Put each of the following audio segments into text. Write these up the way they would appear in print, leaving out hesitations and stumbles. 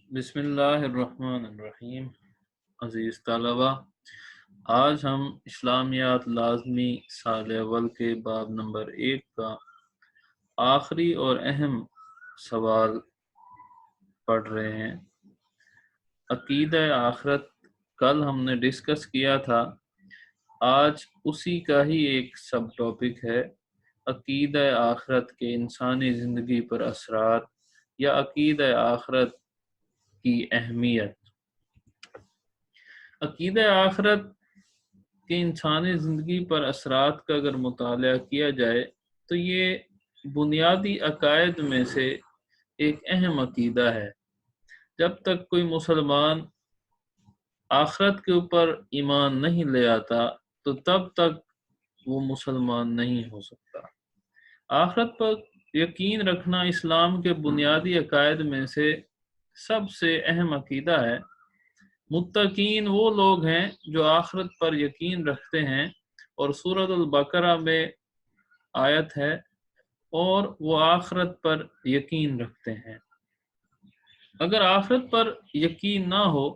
بسم اللہ الرحمن الرحیم۔ عزیز طلبہ، آج ہم اسلامیات لازمی سال اول کے باب نمبر 1 کا آخری اور اہم سوال پڑھ رہے ہیں۔ عقیدہ آخرت کل ہم نے ڈسکس کیا تھا، آج اسی کا ہی ایک سب ٹاپک ہے، عقیدہ آخرت کے انسانی زندگی پر اثرات یا عقیدہ آخرت کی اہمیت۔ عقیدہ آخرت کے انسانی زندگی پر اثرات کا اگر مطالعہ کیا جائے تو یہ بنیادی عقائد میں سے ایک اہم عقیدہ ہے۔ جب تک کوئی مسلمان آخرت کے اوپر ایمان نہیں لے آتا تو تب تک وہ مسلمان نہیں ہو سکتا۔ آخرت پر یقین رکھنا اسلام کے بنیادی عقائد میں سے سب سے اہم عقیدہ ہے۔ متقین وہ لوگ ہیں جو آخرت پر یقین رکھتے ہیں، اور سورۃ البقرہ میں آیت ہے، اور وہ آخرت پر یقین رکھتے ہیں۔ اگر آخرت پر یقین نہ ہو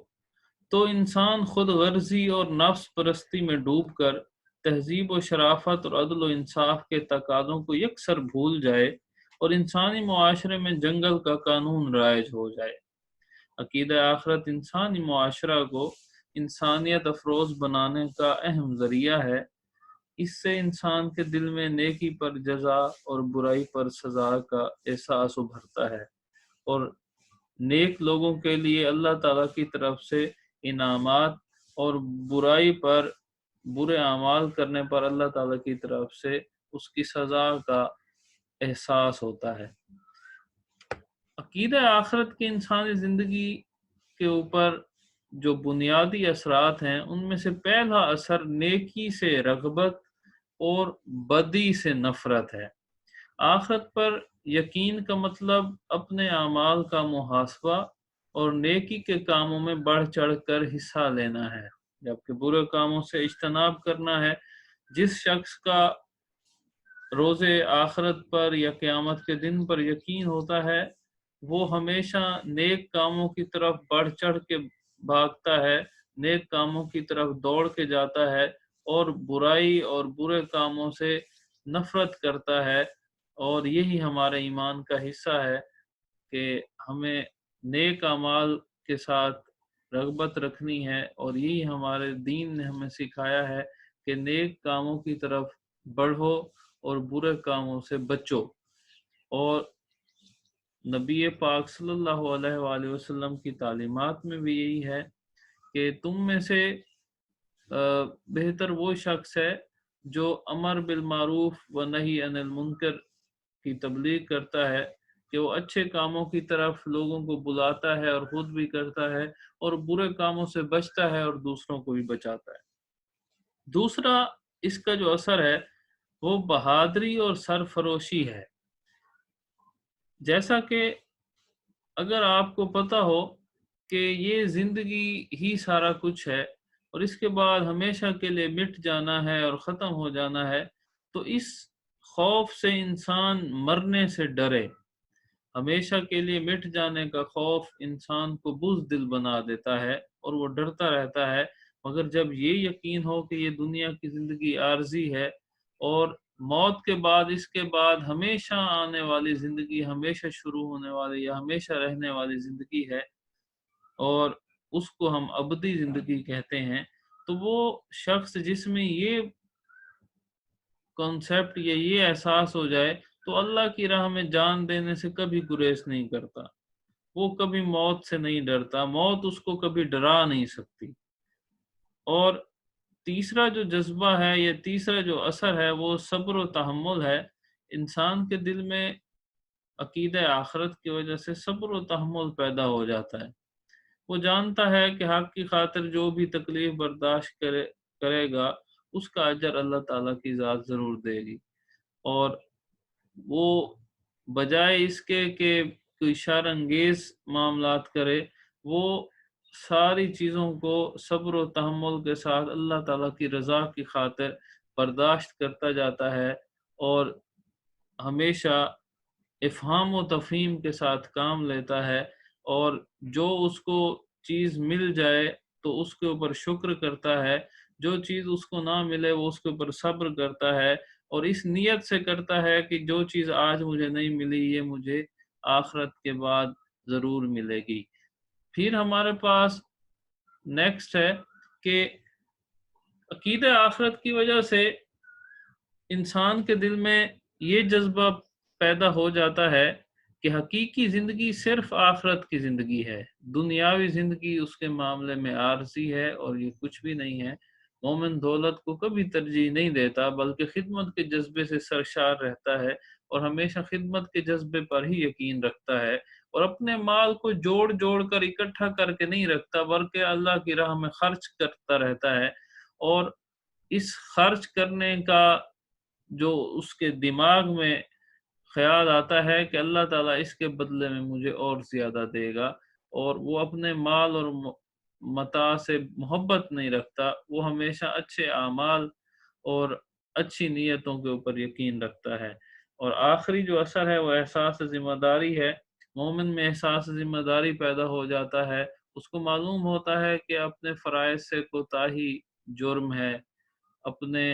تو انسان خود غرضی اور نفس پرستی میں ڈوب کر تہذیب و شرافت اور عدل و انصاف کے تقاضوں کو یکسر بھول جائے اور انسانی معاشرے میں جنگل کا قانون رائج ہو جائے۔ عقیدہ آخرت انسانی معاشرہ کو انسانیت افروز بنانے کا اہم ذریعہ ہے۔ اس سے انسان کے دل میں نیکی پر جزا اور برائی پر سزا کا احساس ابھرتا ہے، اور نیک لوگوں کے لیے اللہ تعالیٰ کی طرف سے انعامات، اور برائی پر، برے اعمال کرنے پر اللہ تعالیٰ کی طرف سے اس کی سزا کا احساس ہوتا ہے۔ عقیدہ آخرت کے انسانی زندگی کے اوپر جو بنیادی اثرات ہیں ان میں سے پہلا اثر نیکی سے رغبت اور بدی سے نفرت ہے۔ آخرت پر یقین کا مطلب اپنے اعمال کا محاسبہ اور نیکی کے کاموں میں بڑھ چڑھ کر حصہ لینا ہے، جبکہ برے کاموں سے اجتناب کرنا ہے۔ جس شخص کا روز آخرت پر یا قیامت کے دن پر یقین ہوتا ہے وہ ہمیشہ نیک کاموں کی طرف بڑھ چڑھ کے بھاگتا ہے، نیک کاموں کی طرف دوڑ کے جاتا ہے، اور برائی اور برے کاموں سے نفرت کرتا ہے۔ اور یہی ہمارے ایمان کا حصہ ہے کہ ہمیں نیک اعمال کے ساتھ رغبت رکھنی ہے، اور یہی ہمارے دین نے ہمیں سکھایا ہے کہ نیک کاموں کی طرف بڑھو اور برے کاموں سے بچو۔ اور نبی پاک صلی اللہ علیہ وآلہ وسلم کی تعلیمات میں بھی یہی ہے کہ تم میں سے بہتر وہ شخص ہے جو امر بالمعروف و نہی عن المنکر کی تبلیغ کرتا ہے، کہ وہ اچھے کاموں کی طرف لوگوں کو بلاتا ہے اور خود بھی کرتا ہے، اور برے کاموں سے بچتا ہے اور دوسروں کو بھی بچاتا ہے۔ دوسرا اس کا جو اثر ہے وہ بہادری اور سرفروشی ہے۔ جیسا کہ اگر آپ کو پتہ ہو کہ یہ زندگی ہی سارا کچھ ہے اور اس کے بعد ہمیشہ کے لیے مٹ جانا ہے اور ختم ہو جانا ہے، تو اس خوف سے انسان مرنے سے ڈرے۔ ہمیشہ کے لیے مٹ جانے کا خوف انسان کو بزدل بنا دیتا ہے اور وہ ڈرتا رہتا ہے، مگر جب یہ یقین ہو کہ یہ دنیا کی زندگی عارضی ہے اور موت کے بعد، اس کے بعد ہمیشہ آنے والی زندگی، ہمیشہ شروع ہونے والی یا ہمیشہ رہنے والی زندگی ہے، اور اس کو ہم ابدی زندگی کہتے ہیں، تو وہ شخص جس میں یہ کانسیپٹ یا یہ احساس ہو جائے تو اللہ کی راہ میں جان دینے سے کبھی گریز نہیں کرتا، وہ کبھی موت سے نہیں ڈرتا، موت اس کو کبھی ڈرا نہیں سکتی۔ اور تیسرا جو جذبہ ہے یا تیسرا جو اثر ہے وہ صبر و تحمل ہے۔ انسان کے دل میں عقیدہ آخرت کی وجہ سے صبر و تحمل پیدا ہو جاتا ہے۔ وہ جانتا ہے کہ حق کی خاطر جو بھی تکلیف برداشت کرے گا اس کا اجر اللہ تعالیٰ کی ذات ضرور دے گی، اور وہ بجائے اس کے کہ کوئی شر انگیز معاملات کرے، وہ ساری چیزوں کو صبر و تحمل کے ساتھ اللہ تعالیٰ کی رضا کی خاطر برداشت کرتا جاتا ہے، اور ہمیشہ افہام و تفہیم کے ساتھ کام لیتا ہے، اور جو اس کو چیز مل جائے تو اس کے اوپر شکر کرتا ہے، جو چیز اس کو نہ ملے وہ اس کے اوپر صبر کرتا ہے، اور اس نیت سے کرتا ہے کہ جو چیز آج مجھے نہیں ملی یہ مجھے آخرت کے بعد ضرور ملے گی۔ پھر ہمارے پاس نیکسٹ ہے کہ عقیدہ آخرت کی وجہ سے انسان کے دل میں یہ جذبہ پیدا ہو جاتا ہے کہ حقیقی زندگی صرف آخرت کی زندگی ہے، دنیاوی زندگی اس کے معاملے میں عارضی ہے اور یہ کچھ بھی نہیں ہے۔ مومن دولت کو کبھی ترجیح نہیں دیتا بلکہ خدمت کے جذبے سے سرشار رہتا ہے، اور ہمیشہ خدمت کے جذبے پر ہی یقین رکھتا ہے، اور اپنے مال کو جوڑ جوڑ کر اکٹھا کر کے نہیں رکھتا بلکہ اللہ کی راہ میں خرچ کرتا رہتا ہے، اور اس خرچ کرنے کا جو اس کے دماغ میں خیال آتا ہے کہ اللہ تعالیٰ اس کے بدلے میں مجھے اور زیادہ دے گا، اور وہ اپنے مال اور متاع سے محبت نہیں رکھتا، وہ ہمیشہ اچھے اعمال اور اچھی نیتوں کے اوپر یقین رکھتا ہے۔ اور آخری جو اثر ہے وہ احساس ذمہ داری ہے۔ مومن میں احساس ذمہ داری پیدا ہو جاتا ہے، اس کو معلوم ہوتا ہے کہ اپنے فرائض سے کوتاہی جرم ہے، اپنے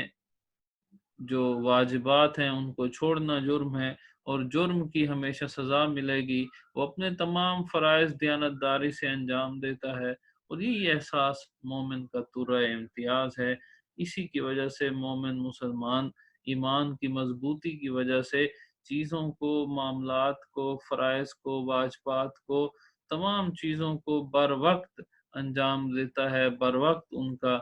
جو واجبات ہیں ان کو چھوڑنا جرم ہے، اور جرم کی ہمیشہ سزا ملے گی۔ وہ اپنے تمام فرائض دیانتداری سے انجام دیتا ہے، اور یہی احساس مومن کا ترہ امتیاز ہے۔ اسی کی وجہ سے مومن مسلمان ایمان کی مضبوطی کی وجہ سے چیزوں کو، معاملات کو، فرائض کو، واجبات کو، تمام چیزوں کو بر وقت انجام دیتا ہے، بر وقت ان کا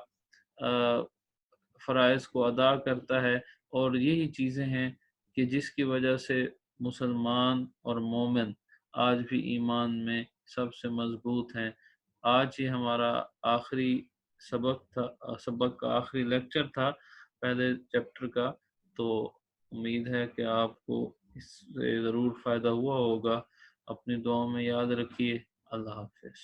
فرائض کو ادا کرتا ہے، اور یہی چیزیں ہیں کہ جس کی وجہ سے مسلمان اور مومن آج بھی ایمان میں سب سے مضبوط ہیں۔ آج یہ ہمارا آخری سبق کا آخری لیکچر تھا پہلے چیپٹر کا، تو امید ہے کہ آپ کو اس سے ضرور فائدہ ہوا ہوگا۔ اپنی دعاؤں میں یاد رکھیے۔ اللہ حافظ۔